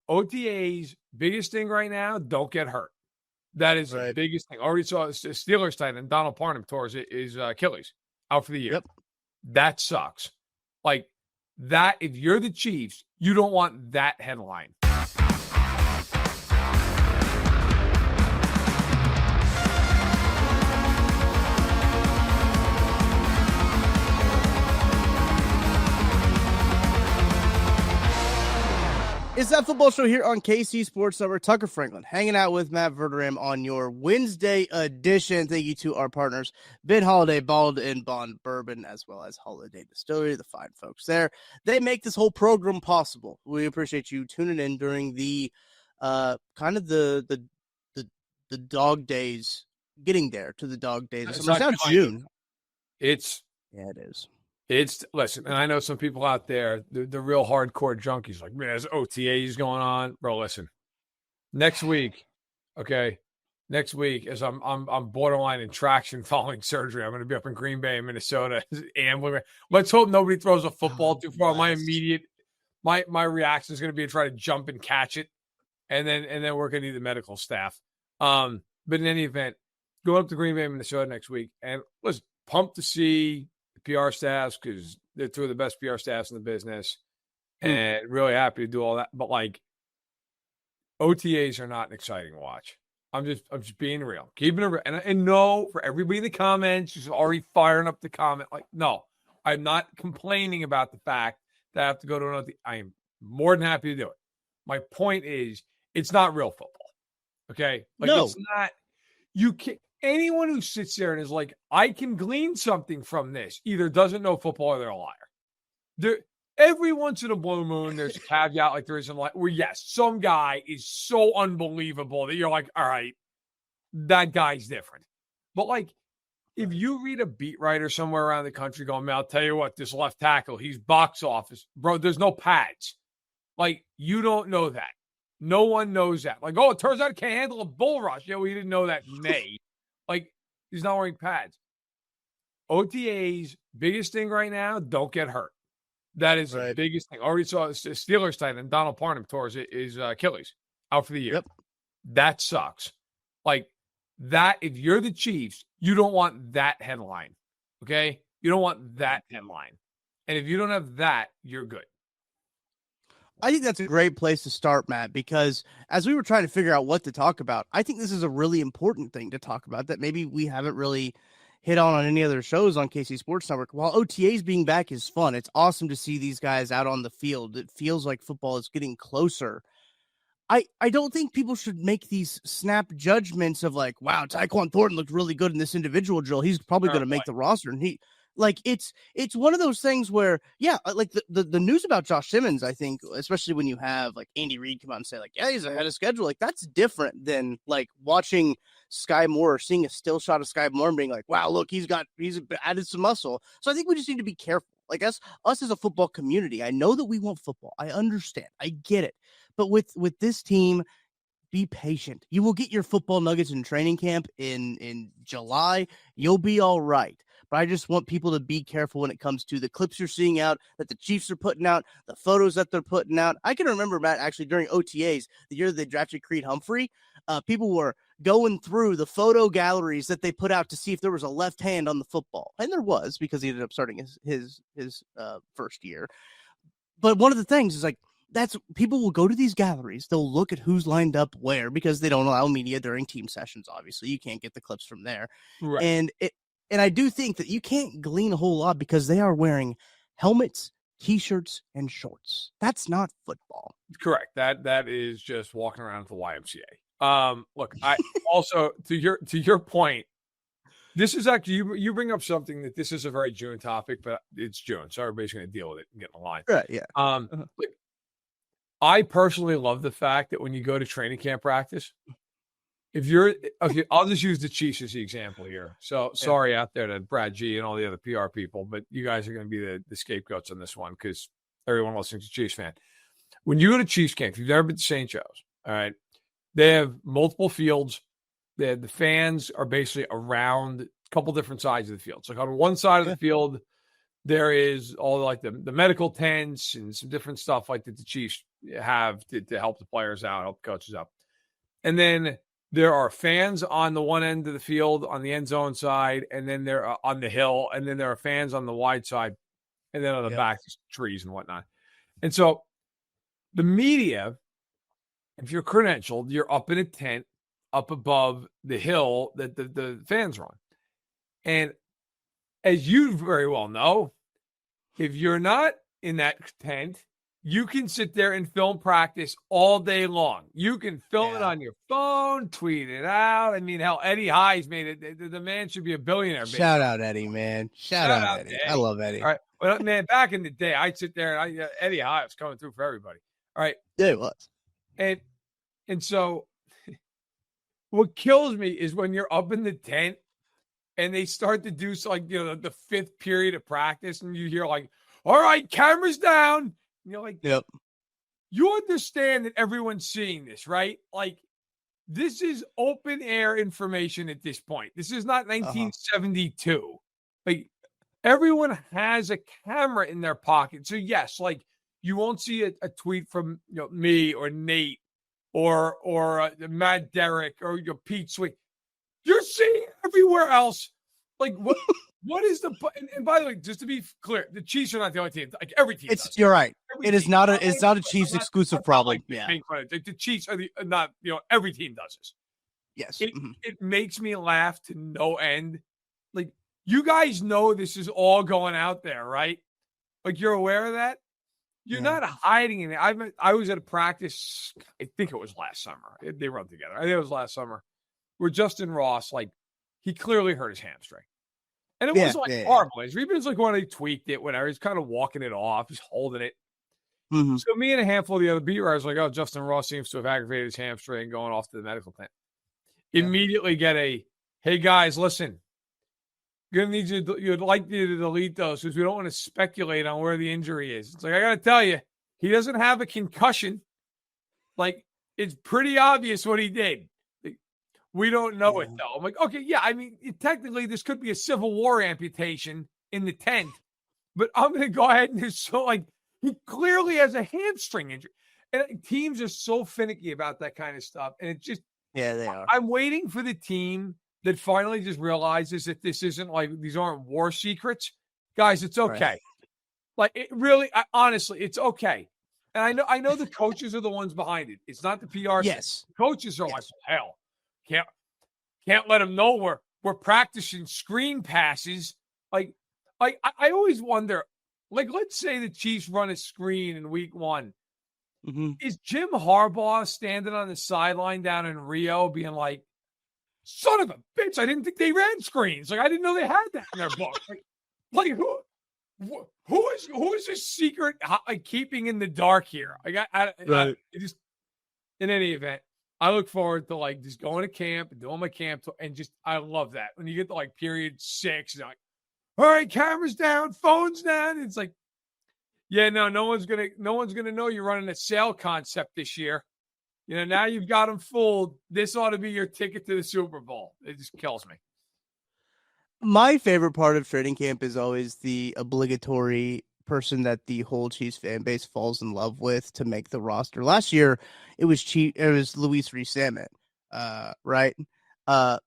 OTAs, biggest thing right now, don't get hurt. That is the biggest thing. Already saw Steelers tight end Donald Parham tore his Achilles out for the year. Yep. That sucks. Like that, if you're the Chiefs, you don't want that headline. It's That Football Show here on KC Sports Network. Tucker Franklin hanging out with Matt Verderame on your Wednesday edition. Thank you to our partners, Ben Holiday, Bald and Bond Bourbon, as well as Holiday Distillery, the fine folks there. They make this whole program possible. We appreciate you tuning in during the kind of the dog days, getting there to the dog days. It's now June. Yeah, it is. Listen, and I know some people out there, the real hardcore junkies, like, man, there's OTAs going on. Bro, listen. Next week, as I'm borderline in traction following surgery, I'm going to be up in Green Bay, Minnesota, ambling. Let's hope nobody throws a football too far. My reaction is going to be to try to jump and catch it, and then we're going to need the medical staff. But in any event, going up to Green Bay, Minnesota next week, and let's pumped to see PR staffs because they're two of the best PR staffs in the business, and really happy to do all that. But like, OTAs are not an exciting watch. I'm just being real, keeping it real. And no, for everybody in the comments who's already firing up the comment, like, no, I'm not complaining about the fact that I have to go to another. I am more than happy to do it. My point is, it's not real football. Okay, like no. It's not. You can't. Anyone who sits there and is like, I can glean something from this, either doesn't know football or they're a liar. Every once in a blue moon, there's a caveat like there is in life where, yes, some guy is so unbelievable that you're like, all right, that guy's different. But like, if you read a beat writer somewhere around the country going, man, I'll tell you what, this left tackle, he's box office. Bro, there's no pads. Like, you don't know that. No one knows that. Like, oh, it turns out he can't handle a bull rush. Yeah, we didn't know that in May. Like, he's not wearing pads. OTAs, biggest thing right now, don't get hurt. That is the biggest thing. Already saw Steelers tight end Donald Parham tore his Achilles out for the year. Yep. That sucks. Like, that, if you're the Chiefs, you don't want that headline. Okay? You don't want that headline. And if you don't have that, you're good. I think that's a great place to start, Matt, because as we were trying to figure out what to talk about, I think this is a really important thing to talk about that maybe we haven't really hit on any other shows on KC Sports Network. While OTAs being back is fun, it's awesome to see these guys out on the field. It feels like football is getting closer. I don't think people should make these snap judgments of like, wow, Tyquan Thornton looked really good in this individual drill. He's probably going to make the roster. And it's one of those things where, yeah, like the news about Josh Simmons, I think, especially when you have like Andy Reid come out and say like, yeah, he's ahead of schedule. Like, that's different than like watching Sky Moore or seeing a still shot of Sky Moore and being like, wow, look, he's added some muscle. So I think we just need to be careful. Like us as a football community, I know that we want football. I understand. I get it. But with this team, be patient. You will get your football nuggets in training camp in July. You'll be all right. But I just want people to be careful when it comes to the clips you're seeing out, that the Chiefs are putting out, the photos that they're putting out. I can remember, Matt, actually during OTAs, the year they drafted Creed Humphrey, people were going through the photo galleries that they put out to see if there was a left hand on the football. And there was, because he ended up starting his first year. But one of the things is like, people will go to these galleries. They'll look at who's lined up where, because they don't allow media during team sessions. Obviously, you can't get the clips from there. Right. And I do think that you can't glean a whole lot because they are wearing helmets, T-shirts, and shorts. That's not football. Correct. That is just walking around at the YMCA. Look, I also to your point, this is actually you bring up something that this is a very June topic, but it's June, so everybody's going to deal with it and get in the line. Right. Yeah. Look, I personally love the fact that when you go to training camp practice, I'll just use the Chiefs as the example here. So sorry out there to Brad G and all the other PR people, but you guys are going to be the scapegoats on this one because everyone listening is a Chiefs fan. When you go to Chiefs camp, if you've never been to St. Joe's, all right, they have multiple fields. The fans are basically around a couple different sides of the field. So like on one side of the field, there is all like the medical tents and some different stuff like that the Chiefs have to help the players out, help coaches out. And then there are fans on the one end of the field on the end zone side, and then they're on the hill, and then there are fans on the wide side, and then on the back, trees and whatnot. And so the media, if you're credentialed, you're up in a tent up above the hill that the fans are on. And as you very well know, if you're not in that tent, you can sit there and film practice all day long. You can film it on your phone, tweet it out. I mean, hell, Eddie High's made it. The man should be a billionaire. Shout out Eddie, man. Shout out Eddie. I love Eddie. All right. Well, man, back in the day, I'd sit there and Eddie High was coming through for everybody. All right. Yeah, it was. And so what kills me is when you're up in the tent and they start to do the fifth period of practice and you hear like, all right, cameras down. And you're like, yep. You understand that everyone's seeing this, right? Like, this is open air information at this point. This is not 1972. Like, everyone has a camera in their pocket. So yes, like you won't see a tweet from me or Nate or Matt Derrick or Pete Swing. You're seeing everywhere else. Like what is the and by the way, just to be clear, the Chiefs are not the only team. Like every team. You're right. It's not a Chiefs exclusive problem. The Chiefs are not every team does this. Yes. It makes me laugh to no end. Like you guys know this is all going out there, right? Like you're aware of that. You're not hiding in it. I was at a practice. I think it was last summer. They run together. I think it was last summer where Justin Ross, like, he clearly hurt his hamstring. And it wasn't horrible. Even it's like when he tweaked it, whatever. He's kind of walking it off. He's holding it. Mm-hmm. So me and a handful of the other beat writers were like, oh, Justin Ross seems to have aggravated his hamstring going off to the medical tent. Immediately get hey, guys, listen. Gonna need you'd like you to delete those because we don't want to speculate on where the injury is. It's like, I got to tell you, he doesn't have a concussion. Like, it's pretty obvious what he did. We don't know it, though. I'm like, okay, I mean, technically, this could be a Civil War amputation in the tent, but I'm going to go ahead and he clearly has a hamstring injury. And teams are so finicky about that kind of stuff. And it just, they are. I'm waiting for the team that finally just realizes that this isn't these aren't war secrets. Guys, it's okay. Right. Like, it really, honestly, it's okay. And I know the coaches are the ones behind it. It's not the PR. Yes. The coaches are like, hell. Can't let them know we're practicing screen passes. Like I always wonder, like, let's say the Chiefs run a screen in week 1. Mm-hmm. Is Jim Harbaugh standing on the sideline down in Rio being like, son of a bitch, I didn't think they ran screens. Like, I didn't know they had that in their book. Like who is this secret keeping in the dark here? I just, in any event, I look forward to just going to camp and doing my camp and just I love that when you get to period 6, you're like, all right, cameras down, phones down. It's like, no one's gonna know you're running a sale concept this year. Now you've got them fooled. This ought to be your ticket to the Super Bowl. It just kills me. My favorite part of training camp is always the obligatory person that the whole Chiefs fan base falls in love with to make the roster. Last year, it was Luis Rees-Zammit, right?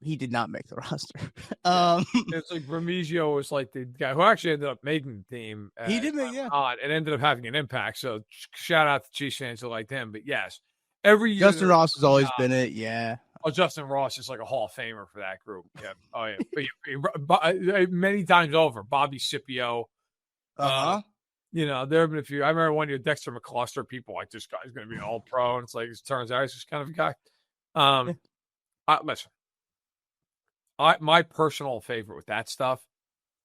He did not make the roster. It's like Remigio was like the guy who actually ended up making the team. He did make, and ended up having an impact. So shout out to Chiefs fans who liked him. But yes, every year Justin Ross has always been it. Yeah. Oh, Justin Ross is like a Hall of Famer for that group. Yeah. Oh yeah. Many times over, Bobby Scipio. There have been a few. I remember one year, Dexter McCluster, people like, this guy's going to be an all-pro. And it's like, it turns out he's just kind of a guy. Listen, my personal favorite with that stuff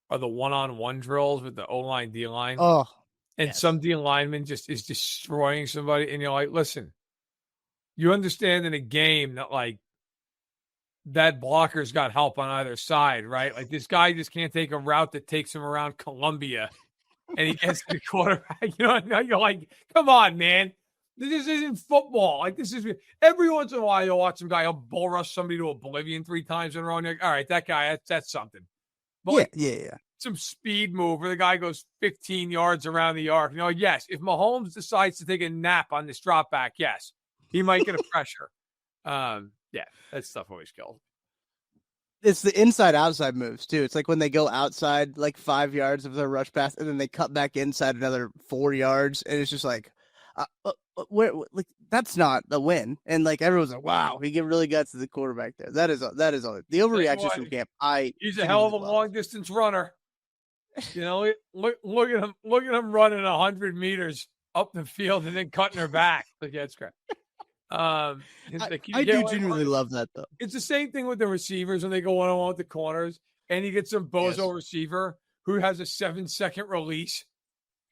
are the one-on-one drills with the O-line, D-line. Oh, and some D lineman just is destroying somebody. And you're like, listen, you understand in a game that that blocker's got help on either side, right? Like this guy just can't take a route that takes him around Columbia and he gets to the quarterback. You're like, come on, man. This isn't football. This is every once in a while you'll watch some guy, he'll bull rush somebody to oblivion 3 times in a row. And you're like, all right, that guy, that's something. But yeah. some speed move where the guy goes 15 yards around the arc. Yes, if Mahomes decides to take a nap on this drop back, yes, he might get a pressure. Yeah, that stuff always kills. It's the inside-outside moves, too. It's like when they go outside like 5 yards of their rush pass, and then they cut back inside another 4 yards, and it's just like, like that's not the win. And like everyone's like, wow, he really got to the quarterback there. That is all. The overreactions from camp. He's a hell of a long-distance runner. Look at him running 100 meters up the field and then cutting her back. Like, yeah, it's great. I do genuinely love that, though. It's the same thing with the receivers when they go one-on-one with the corners, and you get some bozo receiver who has a 7-second release,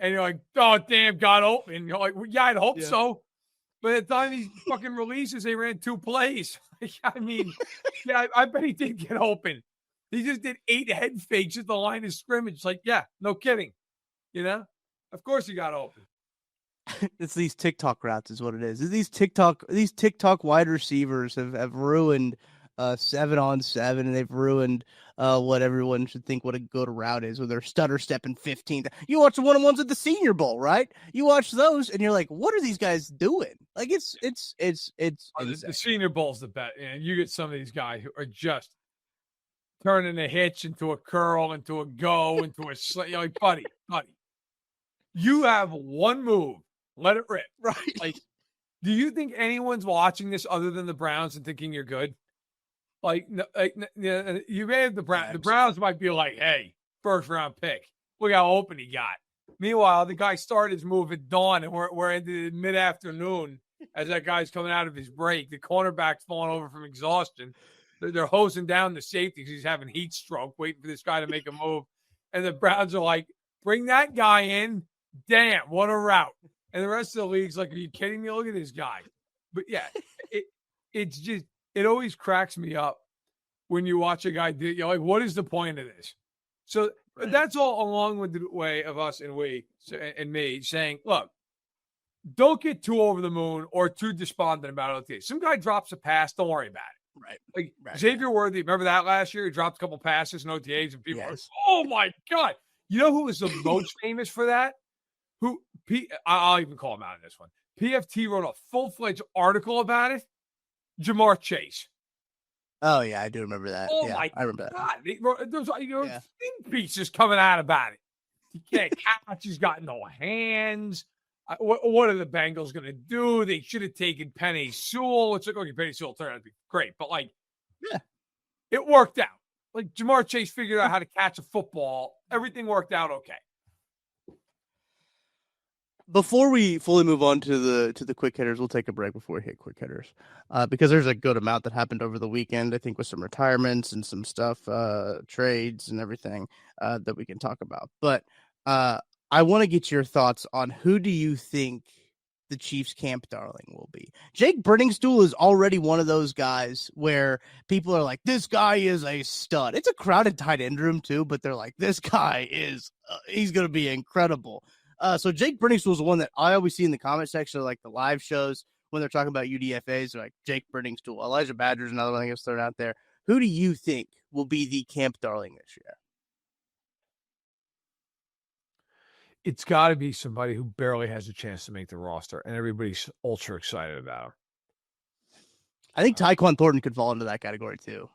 and you're like, oh, damn, got open. You're like, well, yeah, I'd hope so. But at the time he fucking releases, they ran 2 plays. I mean, yeah, I bet he did get open. He just did 8 head fakes at the line of scrimmage. Like, yeah, no kidding. Of course he got open. It's these TikTok routes is what it is. These TikTok wide receivers have ruined 7-on-7, and they've ruined what everyone should think what a good route is with their stutter stepping 15. You watch the one-on-ones at the Senior Bowl, right? You watch those and you're like, what are these guys doing? Like it's the Senior Bowl's the best. And you get some of these guys who are just turning a hitch into a curl, into a go, into a sling. You're like, buddy, you have one move. Let it rip. Right. Like, do you think anyone's watching this other than the Browns and thinking you're good? You may have the Browns. The Browns might be like, hey, first round pick. Look how open he got. Meanwhile, the guy started his move at dawn, and we're into mid-afternoon as that guy's coming out of his break. The cornerback's falling over from exhaustion. They're hosing down the safety because he's having heat stroke, waiting for this guy to make a move. And the Browns are like, bring that guy in. Damn, what a route. And the rest of the league's like, are you kidding me? Look at this guy. But yeah, it always cracks me up when you watch a guy do. You're like, what is the point of this? So that's all along with the way of us and me saying, look, don't get too over the moon or too despondent about OTAs. Some guy drops a pass, don't worry about it. Right. Xavier Worthy, remember that last year? He dropped a couple passes in OTAs, and people were like, oh my God. You know who was the most famous for that? I'll even call him out in this one. PFT wrote a full-fledged article about it. Jamar Chase. Oh yeah, I do remember that. Oh yeah, my I remember that. There's thin pieces coming out about it. He can't catch. He's got no hands. What are the Bengals going to do? They should have taken Penny Sewell. It's like, okay, Penny Sewell turned out to be great, but it worked out. Like Jamar Chase figured out how to catch a football. Everything worked out okay. Before we fully move on to the quick hitters, we'll take a break before we hit quick hitters, because there's a good amount that happened over the weekend. I think with some retirements and some stuff, trades and everything that we can talk about. But I want to get your thoughts on who do you think the Chiefs camp darling will be. Jake Brenningstool is already one of those guys where people are like, this guy is a stud. It's a crowded tight end room too, but they're like, this guy is he's going to be incredible. So Jake Brenningstool is the one that I always see in the comment section of like the live shows when they're talking about UDFAs. They're like Jake Brenningstool. Elijah Badger's another one that gets thrown out there. Who do you think will be the camp darling this year? It's got to be somebody who barely has a chance to make the roster, and everybody's ultra excited about him. I think Tyquan Thornton could fall into that category too.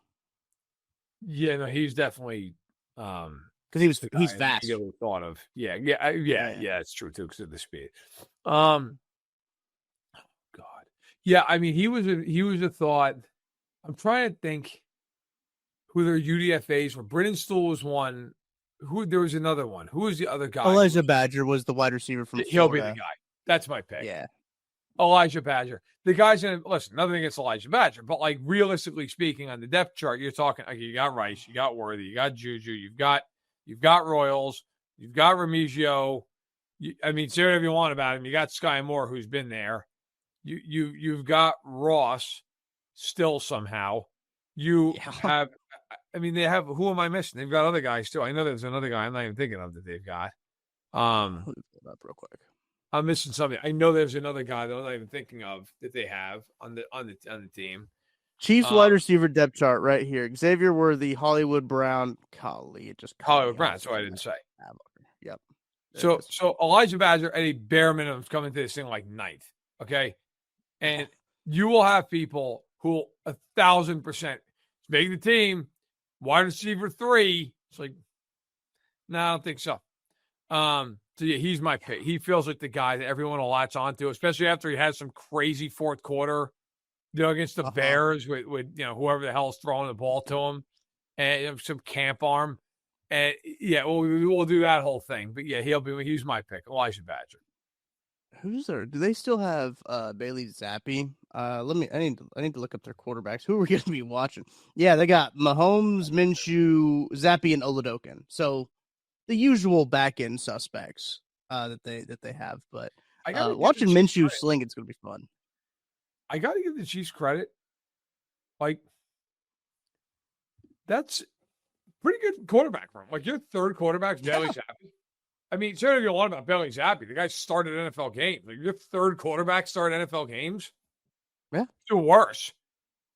Yeah, no, he's definitely because he's fast. Thought of yeah, it's true too because of the speed. God, yeah, I mean he was a thought. I'm trying to think who their UDFAs were. Brenningstool was one. There was another one. Who was the other guy? Elijah Badger was the wide receiver from Florida. He'll be the guy. That's my pick. Yeah. Elijah Badger. The guy's going to listen, nothing against Elijah Badger, but like realistically speaking on the depth chart, you're talking, okay, you got Rice, you got Worthy, you got Juju, you've got Royals, you've got Remigio. I mean, say whatever you want about him. You got Sky Moore, who's been there. You've got Ross still somehow. You have, I mean, they have, who am I missing? They've got other guys too. I know there's another guy I'm not even thinking of that they've got. Up real quick. I'm missing something. I know there's another guy that I'm not even thinking of that they have on the team. Chiefs wide receiver depth chart right here. Xavier Worthy, Hollywood Brown, Hollywood Brown. That's what I didn't say. Yep. So Elijah Badger at a bare minimum is coming to this thing like ninth. Okay. And you will have people who 1,000% make the team, wide receiver 3. It's like, no, I don't think so. So yeah, he's my pick. He feels like the guy that everyone will latch onto, especially after he has some crazy fourth quarter, against the Bears with whoever the hell's throwing the ball to him, and some camp arm. And yeah, we'll do that whole thing. But yeah, he's my pick, Elijah Badger. Who's there? Do they still have Bailey Zappi? I need to look up their quarterbacks. Who are we going to be watching? Yeah, they got Mahomes, Minshew, Zappi, and Oladokin. So the usual back end suspects that they have. But watching Minshew sling, it's going to be fun. I got to give the Chiefs credit. Like, that's pretty good quarterback room. Like, your third quarterback's Bailey Zappi. I mean, certainly a lot about Bailey Zappi. The guy started NFL games. Like, your third quarterback started NFL games? Yeah. It's worse,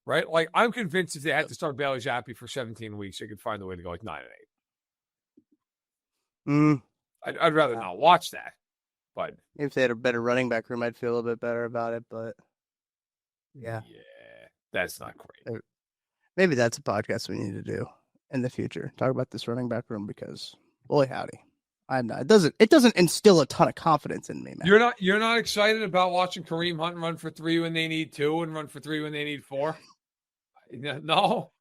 right? Like, I'm convinced if they had to start Bailey Zappi for 17 weeks, they could find a way to go like 9-8. I'd rather not watch that. But if they had a better running back room, I'd feel a little bit better about it. But yeah, that's not great. Maybe that's a podcast we need to do in the future. Talk about this running back room because, boy howdy, I'm not. It doesn't instill a ton of confidence in me, man. You're not excited about watching Kareem Hunt run for 3 when they need 2 and run for 3 when they need 4? No.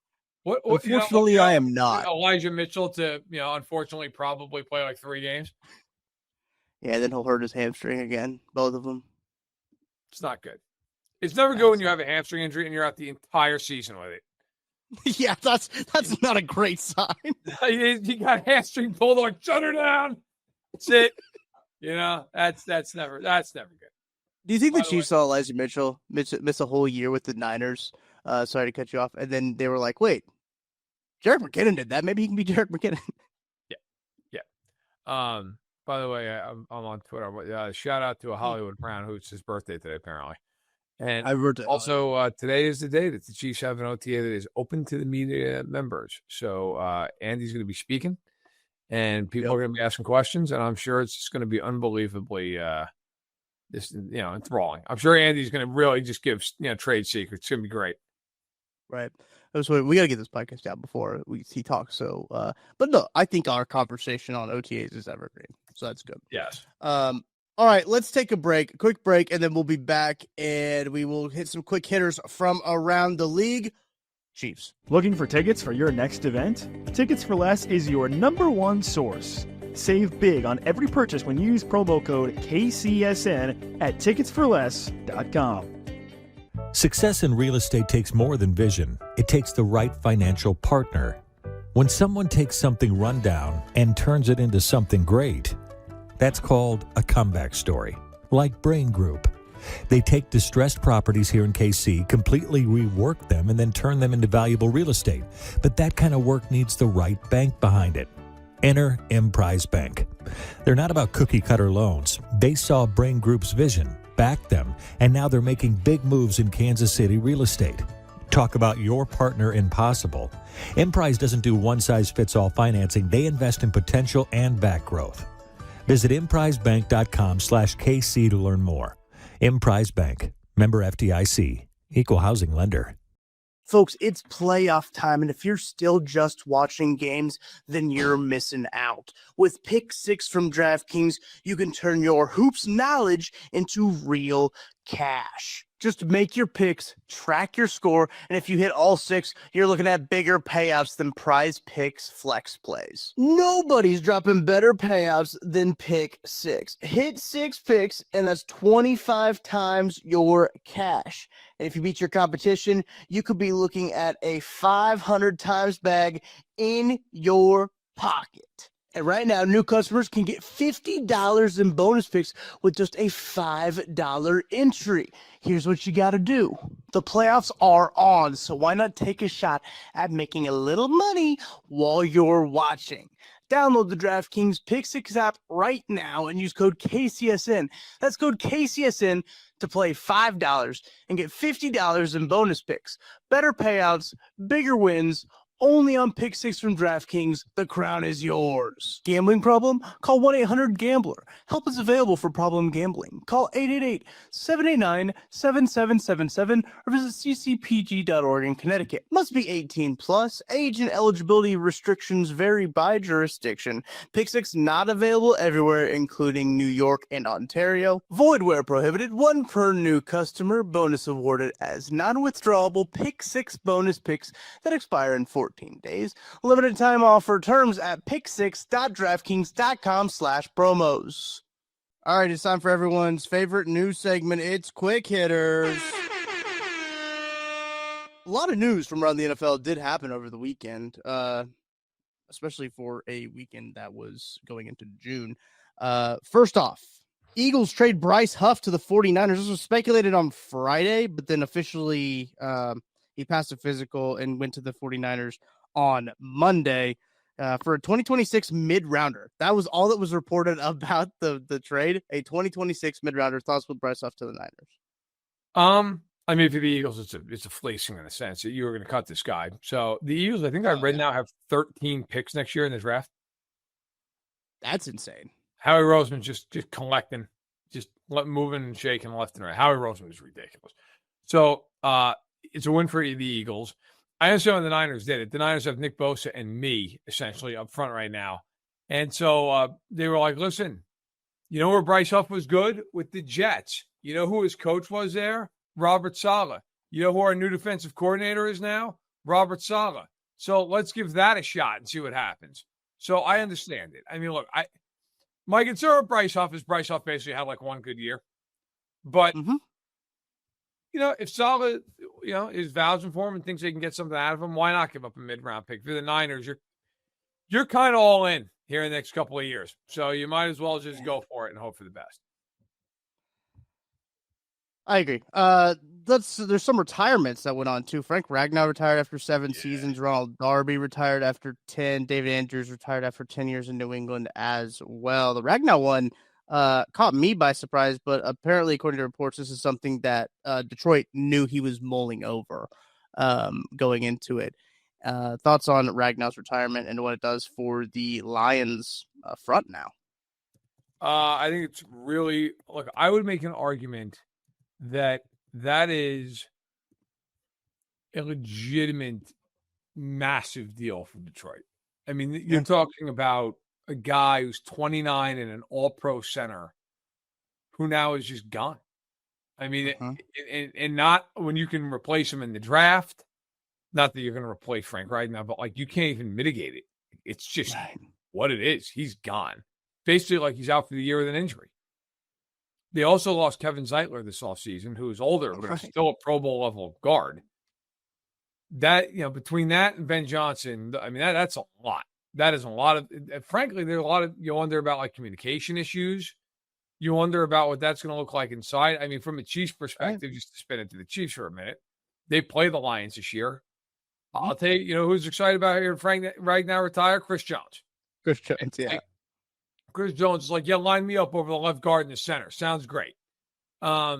Unfortunately, I am not. Elijah Mitchell to unfortunately probably play like 3 games. Yeah, then he'll hurt his hamstring again. Both of them. It's not good. It's never good when you have a hamstring injury and you're out the entire season with it. Yeah, that's not a great sign. You got hamstring pulled, like shut her down. That's it. That's never good. Do you think the Chiefs saw Elijah Mitchell miss a whole year with the Niners? Sorry to cut you off. And then they were like, wait, Jerick McKinnon did that. Maybe he can be Jerick McKinnon. Yeah. By the way, I'm on Twitter. Shout out to a Hollywood Brown, who's his birthday today, apparently. And also, today is the day that the Chiefs have an OTA that is open to the media members. So Andy's going to be speaking, and people are going to be asking questions, and I'm sure it's just going to be unbelievably enthralling. I'm sure Andy's going to really just give trade secrets. It's going to be great. Right. So we got to get this podcast out before he talks. So, but no, I think our conversation on OTAs is evergreen. So that's good. Yes. All right, let's take a quick break, and then we'll be back, and we will hit some quick hitters from around the league. Chiefs. Looking for tickets for your next event? Tickets for Less is your #1 source. Save big on every purchase when you use promo code KCSN at ticketsforless.com. Success in real estate takes more than vision. It takes the right financial partner. When someone takes something rundown and turns it into something great, that's called a comeback story, like Brain Group. They take distressed properties here in KC, completely rework them, and then turn them into valuable real estate. But that kind of work needs the right bank behind it. Enter Emprise Bank. They're not about cookie-cutter loans. They saw Brain Group's vision, backed them, and now they're making big moves in Kansas City real estate. Talk about your partner in possible. Emprise doesn't do one-size-fits-all financing. They invest in potential and back growth. Visit emprisebank.com/KC to learn more. Emprise Bank, member FDIC, equal housing lender. Folks, it's playoff time, and if you're still just watching games, then you're missing out. With Pick 6 from DraftKings, you can turn your hoops knowledge into real cash. Just make your picks, track your score, and if you hit all 6, you're looking at bigger payouts than Prize Picks flex plays. Nobody's dropping better payouts than Pick 6. Hit 6 picks, and that's 25 times your cash. And if you beat your competition, you could be looking at a 500 times bag in your pocket. And right now, new customers can get $50 in bonus picks with just a $5 entry. Here's what you got to do. The playoffs are on, so why not take a shot at making a little money while you're watching? Download the DraftKings Pick 6 app right now and use code KCSN. That's code KCSN to play $5 and get $50 in bonus picks. Better payouts, bigger wins, only on Pick 6 from DraftKings. The crown is yours. Gambling problem? Call 1-800-GAMBLER. Help is available for problem gambling. Call 888-789-7777 or visit ccpg.org in Connecticut. Must be 18 plus. Age and eligibility restrictions vary by jurisdiction. Pick 6 not available everywhere, including New York and Ontario. Void where prohibited. 1 per new customer. Bonus awarded as non-withdrawable Pick 6 bonus picks that expire in 14 days. Limited time offer. Terms at pick6.draftkings.com/promos. All right, it's time for everyone's favorite news segment. It's Quick Hitters. A lot of news from around the NFL did happen over the weekend, especially for a weekend that was going into June. First off, Eagles trade Bryce Huff to the 49ers. This was speculated on Friday, but then officially he passed a physical and went to the 49ers on Monday for a 2026 mid-rounder. That was all that was reported about the trade, a 2026 mid-rounder. Thoughts with Bryce Huff to the Niners? I mean, for the Eagles, it's a fleecing in a sense that you were going to cut this guy. So the Eagles, I think I read now, have 13 picks next year in the draft. That's insane. Howie Roseman's just collecting, just moving and shaking left and right. Howie Roseman is ridiculous. So it's a win for the Eagles. I understand when the Niners did it. The Niners have Nick Bosa and me essentially up front right now. And so they were like, listen, you know where Bryce Huff was good? With the Jets. You know who his coach was there? Robert Saleh. You know who our new defensive coordinator is now? Robert Saleh. So let's give that a shot and see what happens. So I understand it. I mean, look, my concern with Bryce Huff is Bryce Huff basically had like one good year. But, you know, if Saleh, you know, is vouching for him and thinks they can get something out of him, why not give up a mid-round pick? For the Niners, you're kind of all in here in the next couple of years. So you might as well just go for it and hope for the best. I agree. There's some retirements that went on too. Frank Ragnow retired after 7 seasons. Ronald Darby retired after 10. David Andrews retired after 10 years in New England as well. The Ragnow one caught me by surprise, but apparently, according to reports, this is something that Detroit knew he was mulling over going into it. Thoughts on Ragnow's retirement and what it does for the Lions front now? I think it's really, look, I would make an argument that is a legitimate, massive deal for Detroit. I mean, you're talking about a guy who's 29 and an all-pro center who now is just gone. I mean, and not when you can replace him in the draft, not that you're going to replace Frank right now, but like you can't even mitigate it. It's just what it is. He's gone. Basically like he's out for the year with an injury. They also lost Kevin Zeitler this offseason, who is older, but still a Pro Bowl level guard. That, you know, between that and Ben Johnson, I mean, that's a lot. That is a lot of, frankly, there's a lot of, you wonder about like communication issues. You wonder about what that's going to look like inside. I mean, from a Chiefs perspective, just to spin it to the Chiefs for a minute, they play the Lions this year. I'll tell you, you know, who's excited about hearing Frank right now retire? Chris Jones. Chris Jones, yeah. Chris Jones is like, yeah, line me up over the left guard in the center. Sounds great. No,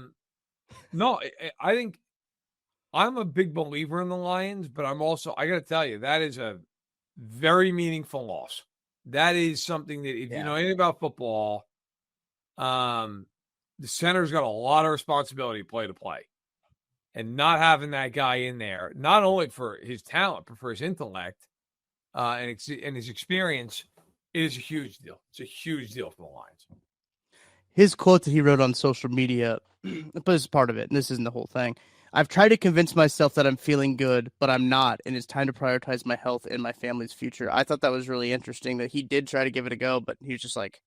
I think I'm a big believer in the Lions, but I'm also, I got to tell you, that is a very meaningful loss. That is something that if you know anything about football, the center's got a lot of responsibility play to play. And not having that guy in there, not only for his talent, but for his intellect and his experience, it is a huge deal. It's a huge deal for the Lions. His quote that he wrote on social media, but this is part of it, and this isn't the whole thing. I've tried to convince myself that I'm feeling good, but I'm not, and it's time to prioritize my health and my family's future. I thought that was really interesting that he did try to give it a go, but he was just like,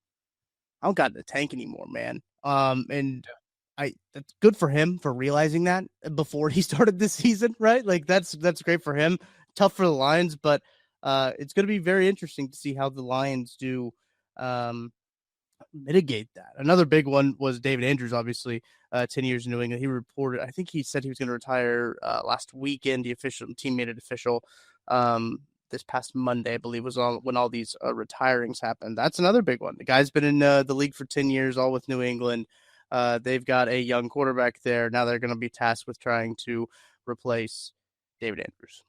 I don't got the tank anymore, man. That's good for him for realizing that before he started this season, right? Like that's great for him. Tough for the Lions, but it's going to be very interesting to see how the Lions do mitigate that. Another big one was David Andrews, obviously, 10 years in New England. He reported, I think he said he was going to retire last weekend. The official team made it official this past Monday, I believe, was when all these retirings happened. That's another big one. The guy's been in the league for 10 years, all with New England. They've got a young quarterback there. Now they're going to be tasked with trying to replace David Andrews.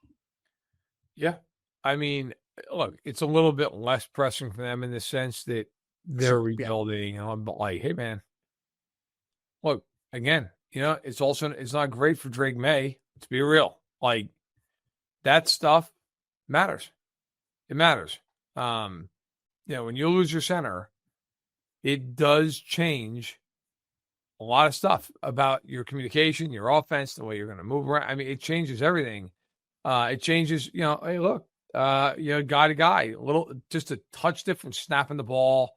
Yeah. I mean, look, it's a little bit less pressing for them in the sense that they're rebuilding. And I'm like, hey, man, look, again, it's not great for Drake May. Let's be real. Like, that stuff matters. It matters. When you lose your center, it does change a lot of stuff about your communication, your offense, the way you're going to move around. I mean, it changes everything. It changes, hey, look, guy to guy, just a touch different snapping the ball,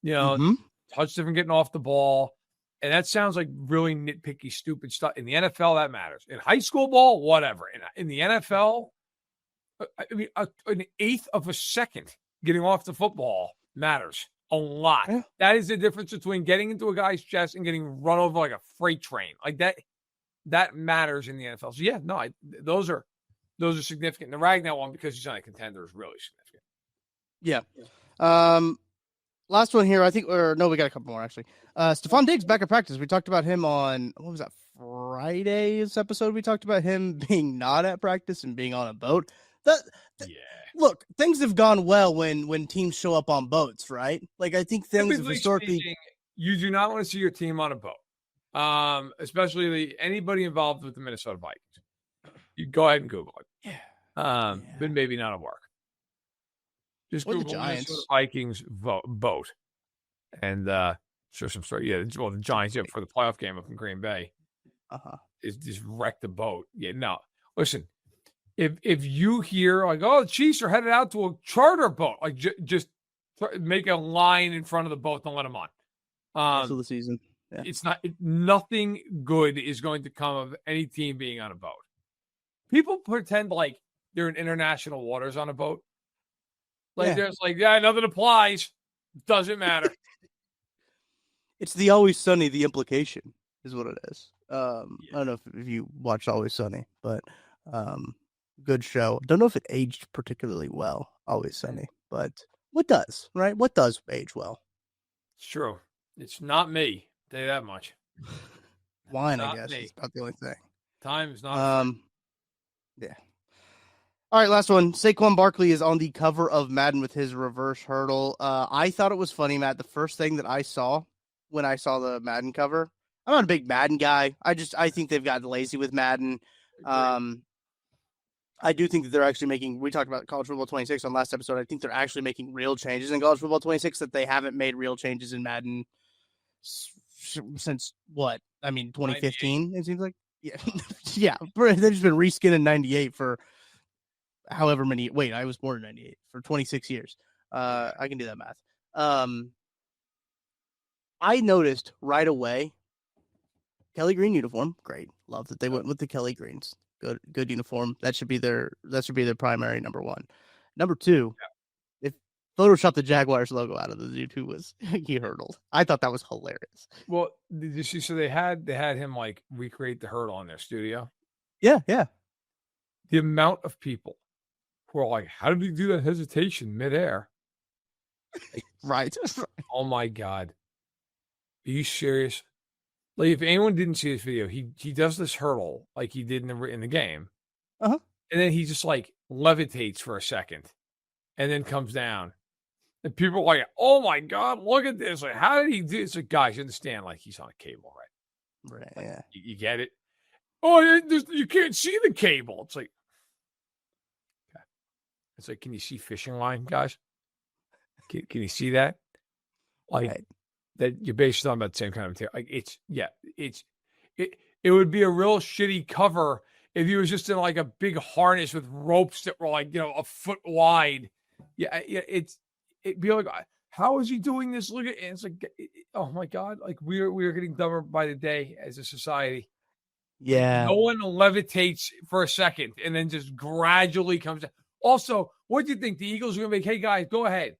touch different getting off the ball. And that sounds like really nitpicky, stupid stuff. In the NFL, that matters. In high school ball, whatever. In the NFL, I mean, an eighth of a second getting off the football matters a lot. Yeah. That is the difference between getting into a guy's chest and getting run over like a freight train. Like that matters in the NFL. So, yeah, no, those are significant. The Ragnow one, because he's not a contender, is really significant. Yeah. Last one here, I think, we got a couple more, actually. Stephon Diggs back at practice. We talked about him on, what was that, Friday's episode? We talked about him being not at practice and being on a boat. Look, things have gone well when teams show up on boats, right? Like, I think things have historically... Speaking, you do not want to see your team on a boat, especially anybody involved with the Minnesota Vikings. You go ahead and Google it. Yeah. But maybe not at work. Just Google the Giants. Minnesota Vikings boat and show some story. Yeah, well, the Giants for the playoff game up in Green Bay is just wrecked the boat. Yeah, no. Listen, if you hear like, oh, the Chiefs are headed out to a charter boat, like just make a line in front of the boat and let them on. Until the season, yeah. It's nothing good is going to come of any team being on a boat. People pretend like they're in international waters on a boat. There's nothing applies. Doesn't matter. It's the Always Sunny, the implication is what it is. I don't know if you watched Always Sunny, but good show. Don't know if it aged particularly well, Always Sunny, but what does, right? What does age well? It's true. It's not me. I'll tell you that much. Wine, I guess. It's about the only thing. Time is not. Yeah. All right, last one. Saquon Barkley is on the cover of Madden with his reverse hurdle. I thought it was funny, Matt. The first thing that I saw when I saw the Madden cover, I'm not a big Madden guy. I think they've gotten lazy with Madden. I do think that they're actually we talked about College Football 26 on last episode. I think they're actually making real changes in College Football 26 that they haven't made real changes in Madden since what? I mean, 2015, it seems like. Yeah. Yeah. They've just been reskinning 98 for however many. Wait, I was born in 98 for 26 years. I can do that math. I noticed right away Kelly Green uniform. Great. Love that they went with the Kelly Greens. Good uniform. That should be their primary number one. Number two, if Photoshop the Jaguars logo out of the dude who was he hurdled. I thought that was hilarious. Well, did you see? So they had him like recreate the hurdle in their studio. Yeah. The amount of people who are like, how did he do that hesitation midair? Like, right. Oh my God. Are you serious? Like, if anyone didn't see this video, he does this hurdle like he did in the game. And then he just like levitates for a second and then comes down. And people are like, oh my God, look at this. Like, how did he do this? Like, guys, you understand, like he's on a cable, right? Right. Like, yeah. You get it? Oh, you can't see the cable. It's like, okay. It's like, can you see fishing line, guys? Can you see that? Like, right. That you're basically talking about the same kind of material. Like, it would be a real shitty cover if he was just in like a big harness with ropes that were like, a foot wide. Yeah. It'd be like, how is he doing this? Look at it. It's like, oh my God. Like we are getting dumber by the day as a society. Yeah. No one levitates for a second and then just gradually comes down. Also, what do you think? The Eagles are going to make, hey guys, go ahead.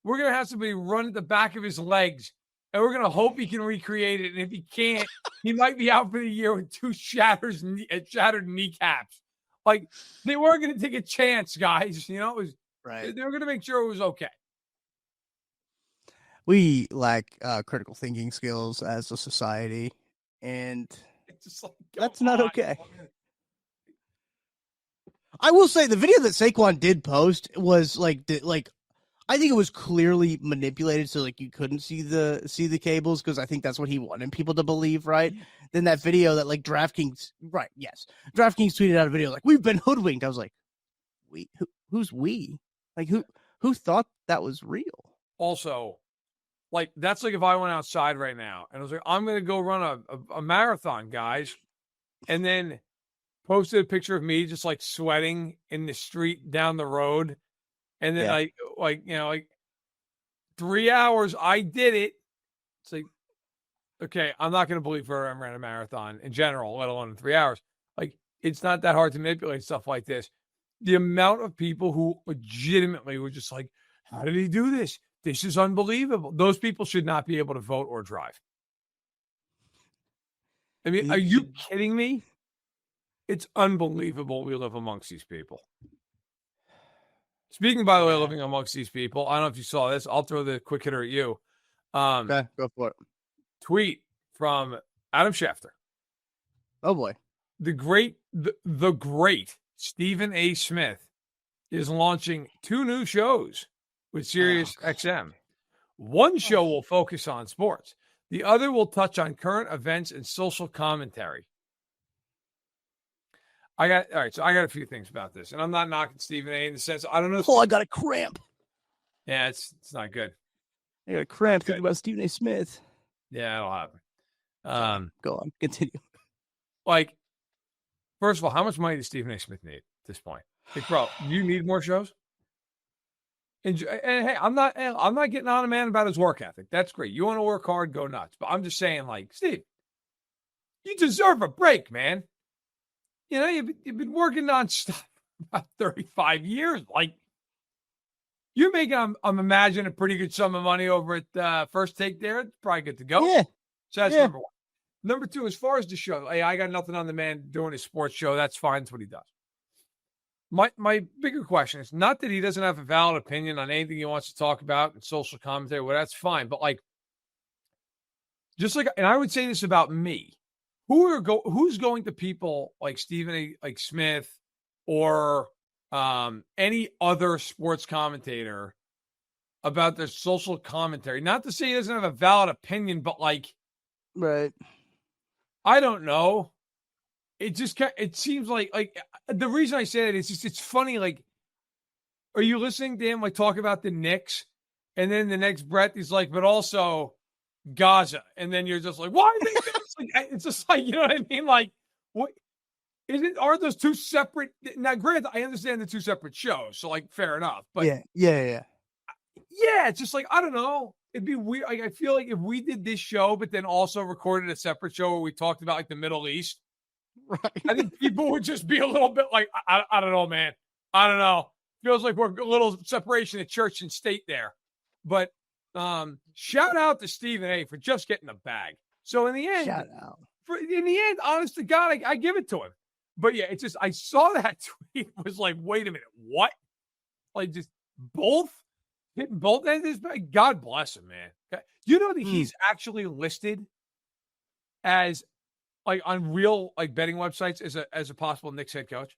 We're going to have somebody run at the back of his legs and we're going to hope he can recreate it. And if he can't, he might be out for the year with two shattered kneecaps. Like, they weren't going to take a chance, guys. It was right. They were going to make sure it was okay. We lack critical thinking skills as a society, and It's just like, that's come not on. okay. I will say the video that Saquon did post was I think it was clearly manipulated so like you couldn't see the cables because I think that's what he wanted people to believe, right? Then that video that like DraftKings, right? Yes, DraftKings tweeted out a video like we've been hoodwinked. I was like, who's we? Like who thought that was real? Also, like that's like if I went outside right now and I was like, I'm gonna go run a marathon, guys, and then posted a picture of me just like sweating in the street down the road, and then like 3 hours I did it. It's like, okay, I'm not gonna believe Verderame ran a marathon in general, let alone in 3 hours. Like it's not that hard to manipulate stuff like this. The amount of people who legitimately were just like, how did he do this? This is unbelievable. Those people should not be able to vote or drive. I mean, are you kidding me? It's unbelievable we live amongst these people. Speaking, by the way, living amongst these people, I don't know if you saw this. I'll throw the quick hitter at you. Okay, go for it. Tweet from Adam Schefter. Oh boy. The great Stephen A. Smith is launching 2 new shows with Sirius XM. One show will focus on sports. The other will touch on current events and social commentary. All right, so I got a few things about this, and I'm not knocking Stephen A. in the sense I don't know. I got a cramp. Yeah, it's not good. I got a cramp thinking about Stephen A. Smith. Yeah, it'll happen. Go on, continue. Like, first of all, how much money does Stephen A. Smith need at this point? Like, bro, you need more shows. And hey, I'm not getting on a man about his work ethic. That's great. You want to work hard, go nuts. But I'm just saying, like, Steve, you deserve a break, man. You know, you've been working on stuff for about 35 years. Like, you're making, I'm imagining, a pretty good sum of money over at First Take there. It's probably good to go. Yeah. So that's number one. Number two, as far as the show, hey, I got nothing on the man doing his sports show. That's fine. That's what he does. My bigger question is not that he doesn't have a valid opinion on anything he wants to talk about and social commentary. Well, that's fine. But like, just like, and I would say this about me. Who's going to people like Stephen A. like Smith or any other sports commentator about their social commentary? Not to say he doesn't have a valid opinion, but like, right. I don't know. It seems like the reason I say that is just, it's funny. Like, are you listening to him like talk about the Knicks, and then the next breath he's like, but also Gaza, and then you're just like, why? It's just like, you know what I mean? Like, what is it? Are those two separate? Now, granted, I understand the two separate shows, so like, fair enough. But yeah. It's just like, I don't know. It'd be weird. Like, I feel like if we did this show, but then also recorded a separate show where we talked about like the Middle East, right? I think people would just be a little bit like, I don't know, man. I don't know. Feels like we're a little separation of church and state there. But shout out to Stephen A. for just getting the bag. So in the end, shout out. In the end, honest to God, I give it to him. But yeah, it's just, I saw that tweet, was like, wait a minute, what? Like, just both hitting both ends of his bag? God bless him, man. You know that he's actually listed as like on real like betting websites as a possible Knicks head coach?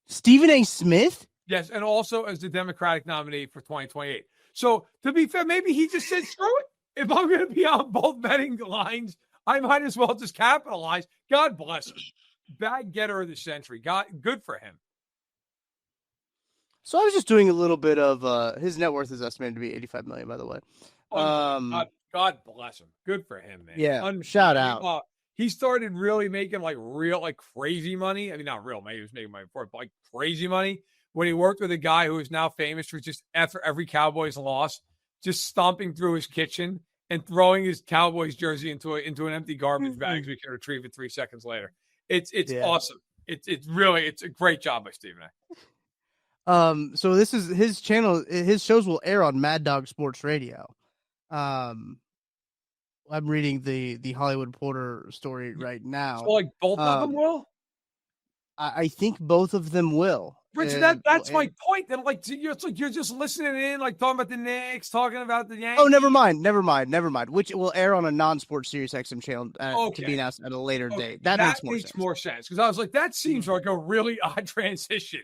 Stephen A. Smith? Yes, and also as the Democratic nominee for 2028. So to be fair, maybe he just said, screw it. If I'm going to be on both betting lines, I might as well just capitalize. God bless him. Bag getter of the century. Good for him. So I was just doing a little bit of his net worth is estimated to be $85 million, by the way. God bless him. Good for him, man. Yeah. Shout out. He started really making like real, like crazy money. I mean, not real money. He was making money before, but like crazy money when he worked with a guy who is now famous for just after every Cowboys loss, just stomping through his kitchen and throwing his Cowboys jersey into an empty garbage bag so we can retrieve it 3 seconds later. It's awesome. It's a great job by Stephen A. So this is his channel. His shows will air on Mad Dog Sports Radio. I'm reading the Hollywood Reporter story right now. So like both of them will? I think both of them will. Richard, that's my point. Then, like, it's like you're just listening in, like talking about the Knicks, talking about the Yankees. Oh, never mind. Which will air on a non-sports Sirius XM channel to be announced at a later date. That makes more sense. Because I was like, that seems like a really odd transition.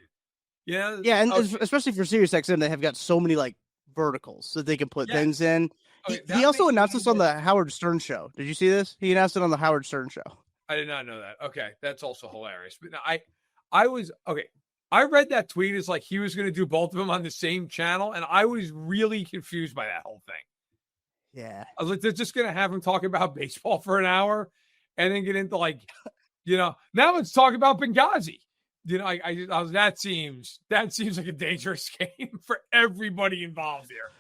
Yeah, yeah, and especially for Sirius XM, they have got so many like verticals that they can put things in. He also announced this on the Howard Stern show. Did you see this? He announced it on the Howard Stern show. I did not know that. Okay, that's also hilarious. But no, I was okay. I read that tweet as like he was going to do both of them on the same channel, and I was really confused by that whole thing. Yeah, I was like, they're just going to have him talk about baseball for an hour, and then get into like, now let's talk about Benghazi. I was that seems like a dangerous game for everybody involved here.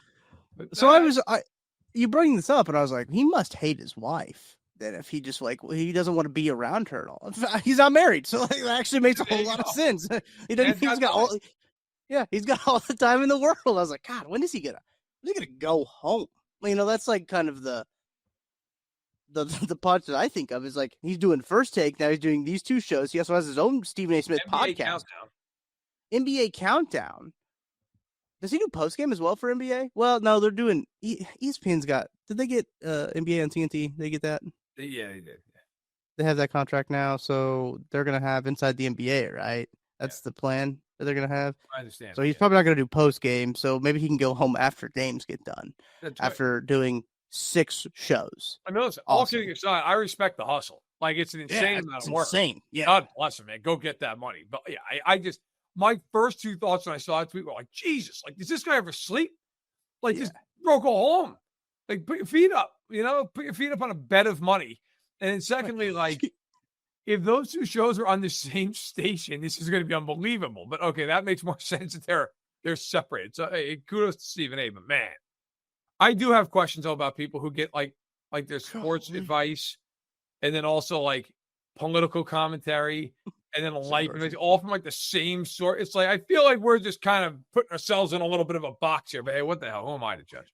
But so you bring this up, and I was like, he must hate his wife. Then if he just like he doesn't want to be around her at all. He's not married, so like, that actually makes a whole lot of sense. He's got all the time in the world. I was like, God, when is he gonna go home? That's like kind of the part that I think of is like he's doing First Take now. He's doing these two shows. He also has his own Stephen A. Smith podcast. NBA Countdown. Does he do post game as well for NBA? Well, no, they're doing ESPN's got. Did they get NBA on TNT? They get that? Yeah, they did. Yeah. They have that contract now, so they're gonna have Inside the NBA, right? That's the plan that they're gonna have. I understand. So he's probably not gonna do post game. So maybe he can go home after games get done. After doing 6 shows. I mean, listen, all kidding aside, I respect the hustle. Like it's an insane amount of work. Insane. Yeah. God bless him, man. Go get that money. But yeah, I just my first 2 thoughts when I saw that tweet were like, Jesus, like, does this guy ever sleep? Like, just go home. Like, put your feet up, put your feet up on a bed of money. And then secondly, like, if those 2 shows are on the same station, this is going to be unbelievable. But okay, that makes more sense that they're separated. So hey, kudos to Stephen A. But man, I do have questions about people who get like their sports advice and then also like political commentary and then life advice, all from like the same sort. It's like I feel like we're just kind of putting ourselves in a little bit of a box here. But hey, what the hell? Who am I to judge?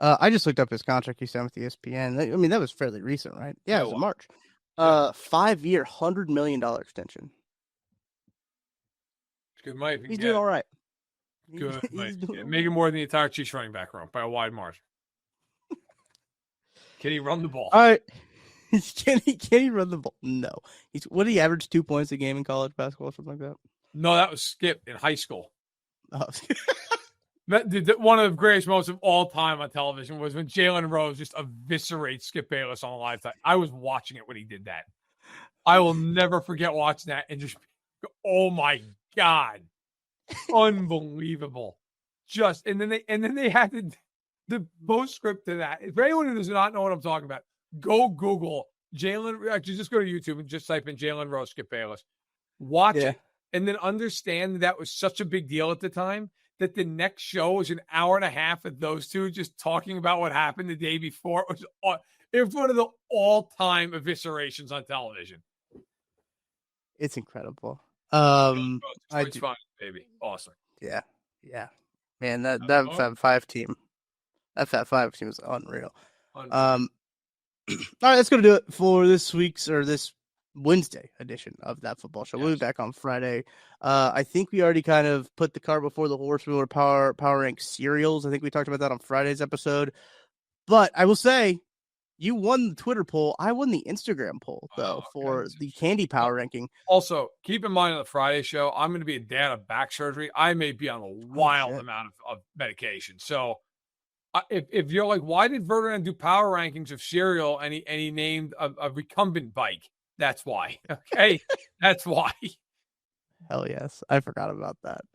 I just looked up his contract he signed with ESPN. I mean, that was fairly recent, right? Yeah, it was in March. 5-year, $100 million extension. Good money. He's doing all right. Good. Making more than the entire Chiefs running back room by a wide margin. Can he run the ball? All right. Can he run the ball? No. What did he average 2 points a game in college basketball or something like that? No, that was Skip in high school. Oh. One of the greatest moments of all time on television was when Jalen Rose just eviscerates Skip Bayless on a live time. I was watching it when he did that. I will never forget watching that and just, oh my God, unbelievable! And then they had the postscript to that. For anyone who does not know what I'm talking about, go Google Jalen. Actually, just go to YouTube and just type in Jalen Rose, Skip Bayless. Watch it, and then understand that was such a big deal at the time that the next show was an hour and a half of those two just talking about what happened the day before. It was one of the all-time eviscerations on television. It's incredible. It's fun, baby. Awesome. Yeah. Man, that Fab 5 team. That Fab 5 team was unreal. All right, that's gonna do it for this Wednesday edition of That Football Show. We'll be back on Friday. I think we already kind of put the cart before the horse. We were power rank cereals. I think we talked about that on Friday's episode. But I will say, you won the Twitter poll. I won the Instagram poll, though, for the candy power ranking. Also, keep in mind on the Friday show, I'm going to be a dad of back surgery. I may be on a wild amount of medication. So if you're like, why did Verderame do power rankings of cereal and he named a recumbent bike? That's why. Okay. That's why. Hell yes. I forgot about that.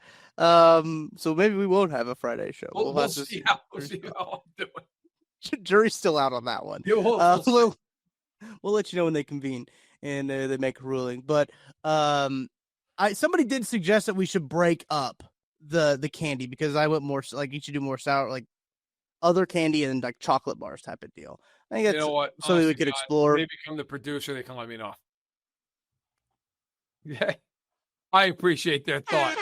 So maybe we won't have a Friday show. We'll see how I'm doing. Jury's still out on that one. We'll let you know when they convene and they make a ruling. But somebody did suggest that we should break up the candy because I went more like you should do more sour, like other candy and like chocolate bars type of deal. I think that's something we could explore. They become the producer. They can let me know. Yeah, I appreciate their thought,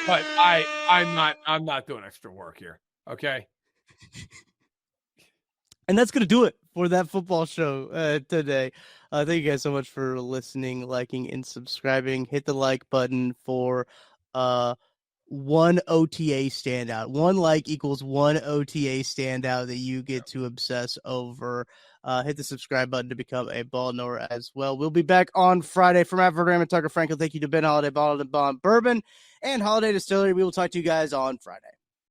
but I'm not doing extra work here. Okay. And that's going to do it for that football show today. Thank you guys so much for listening, liking, and subscribing. Hit the like button for one OTA standout. One like equals one OTA standout that you get to obsess over. Hit the subscribe button to become a ball knower as well. We'll be back on Friday from Verderame and Tucker Franklin. Thank you to Ben Holiday, Bottled and Bond Bourbon, and Holiday Distillery. We will talk to you guys on Friday.